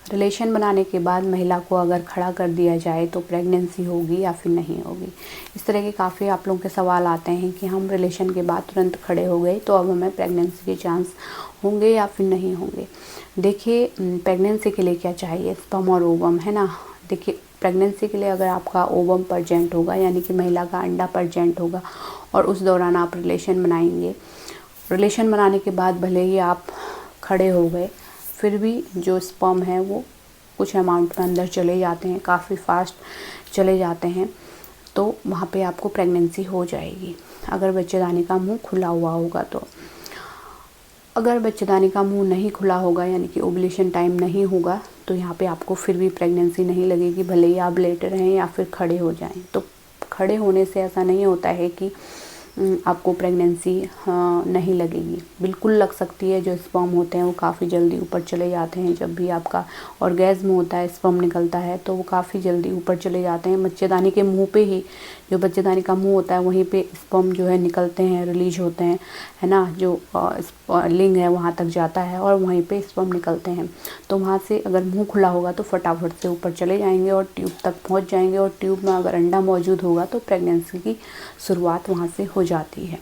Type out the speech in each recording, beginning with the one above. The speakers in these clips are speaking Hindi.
रिलेशन बनाने के बाद महिला को अगर खड़ा कर दिया जाए तो प्रेगनेंसी होगी या फिर नहीं होगी। इस तरह के काफ़ी आप लोगों के सवाल आते हैं कि हम रिलेशन के बाद तुरंत खड़े हो गए तो अब हमें प्रेगनेंसी के चांस होंगे या फिर नहीं होंगे। देखिए, प्रेगनेंसी के लिए क्या चाहिए, स्पर्म और ओवम, है ना। देखिए, प्रेगनेंसी के लिए अगर आपका ओवम प्रेजेंट होगा यानी कि महिला का अंडा प्रेजेंट होगा और उस दौरान आप रिलेशन बनाएंगे, रिलेशन बनाने के बाद भले ही आप खड़े हो गए, फिर भी जो स्पर्म है वो कुछ अमाउंट में अंदर चले जाते हैं, काफ़ी फास्ट चले जाते हैं, तो वहाँ पे आपको प्रेगनेंसी हो जाएगी अगर बच्चेदानी का मुंह खुला हुआ होगा। तो अगर बच्चेदानी का मुंह नहीं खुला होगा यानी कि ओवुलेशन टाइम नहीं होगा तो यहाँ पे आपको फिर भी प्रेगनेंसी नहीं लगेगी, भले ही आप लेटे रहें या फिर खड़े हो जाएं। तो खड़े होने से ऐसा नहीं होता है कि आपको प्रेगनेंसी नहीं लगेगी, बिल्कुल लग सकती है। जो स्पर्म होते हैं वो काफ़ी जल्दी ऊपर चले जाते हैं, जब भी आपका ऑर्गेज्म होता है, स्पर्म निकलता है तो वो काफ़ी जल्दी ऊपर चले जाते हैं। बच्चेदानी के मुंह पे ही, जो बच्चेदानी का मुंह होता है वहीं पे स्पर्म जो है निकलते हैं, रिलीज होते हैं, है ना। जो लिंग है वहाँ तक जाता है और वहीं पे स्पर्म निकलते हैं। तो वहाँ से अगर मुँह खुला होगा तो फटाफट से ऊपर चले जाएंगे और ट्यूब तक पहुँच जाएंगे, और ट्यूब में अगर अंडा मौजूद होगा तो प्रेगनेंसी की शुरुआत वहाँ से हो जाती है।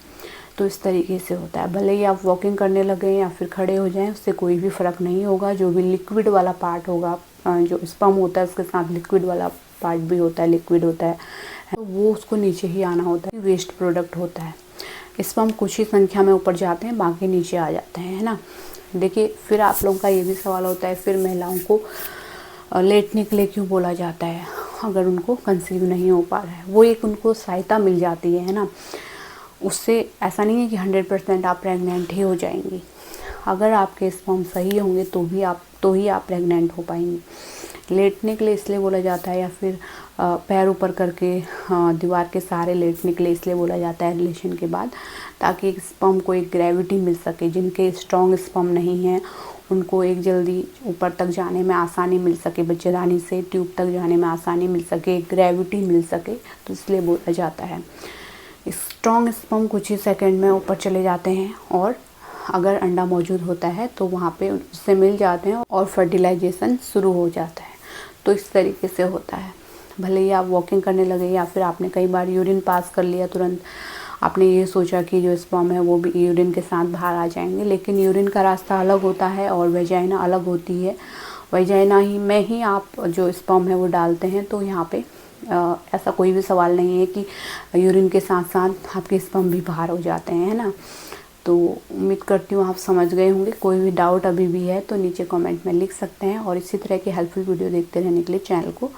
तो इस तरीके से होता है। भले ही आप वॉकिंग करने लगें या फिर खड़े हो जाएं, उससे कोई भी फ़र्क नहीं होगा। जो भी लिक्विड वाला पार्ट होगा, जो स्पर्म होता है उसके साथ लिक्विड वाला पार्ट भी होता है, लिक्विड होता है, तो वो उसको नीचे ही आना होता है, वेस्ट प्रोडक्ट होता है। स्पर्म कुछ ही संख्या में ऊपर जाते हैं, बाकी नीचे आ जाते हैं, है ना। देखिए, फिर आप लोगों का ये भी सवाल होता है, फिर महिलाओं को लेटने के लिए क्यों बोला जाता है अगर उनको कंसीव नहीं हो पा रहा है। वो एक उनको सहायता मिल जाती है ना। उससे ऐसा नहीं है कि 100% आप प्रेग्नेंट ही हो जाएंगी। अगर आपके स्पर्म सही होंगे तो ही आप प्रेग्नेंट हो पाएंगी। लेटने के लिए इसलिए बोला जाता है, या फिर पैर ऊपर करके दीवार के सहारे लेटने के लिए इसलिए बोला जाता है रिलेशन के बाद, ताकि स्पर्म को एक ग्रेविटी मिल सके। जिनके स्ट्रॉन्ग स्पर्म नहीं है उनको एक जल्दी ऊपर तक जाने में आसानी मिल सके, बच्चेदानी से ट्यूब तक जाने में आसानी मिल सके, एक ग्रेविटी मिल सके, तो इसलिए बोला जाता है। स्ट्रॉन्ग स्पर्म कुछ ही सेकंड में ऊपर चले जाते हैं और अगर अंडा मौजूद होता है तो वहाँ पे उससे मिल जाते हैं और फर्टिलाइजेशन शुरू हो जाता है। तो इस तरीके से होता है। भले ही आप वॉकिंग करने लगे या फिर आपने कई बार यूरिन पास कर लिया, तुरंत आपने ये सोचा कि जो स्पर्म है वो भी यूरिन के साथ बाहर आ जाएंगे, लेकिन यूरिन का रास्ता अलग होता है और वेजाइना अलग होती है। वेजाइना ही में ही आप जो स्पर्म है वो डालते हैं, तो यहाँ पे ऐसा कोई भी सवाल नहीं है कि यूरिन के साथ साथ आपके स्पर्म भी बाहर हो जाते हैं, है ना। तो उम्मीद करती हूँ आप समझ गए होंगे। कोई भी डाउट अभी भी है तो नीचे कमेंट में लिख सकते हैं, और इसी तरह की हेल्पफुल वीडियो देखते रहने के लिए चैनल को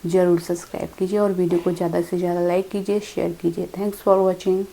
ज़रूर सब्सक्राइब कीजिए और वीडियो को ज़्यादा से ज़्यादा लाइक कीजिए, शेयर कीजिए। Thanks for watching.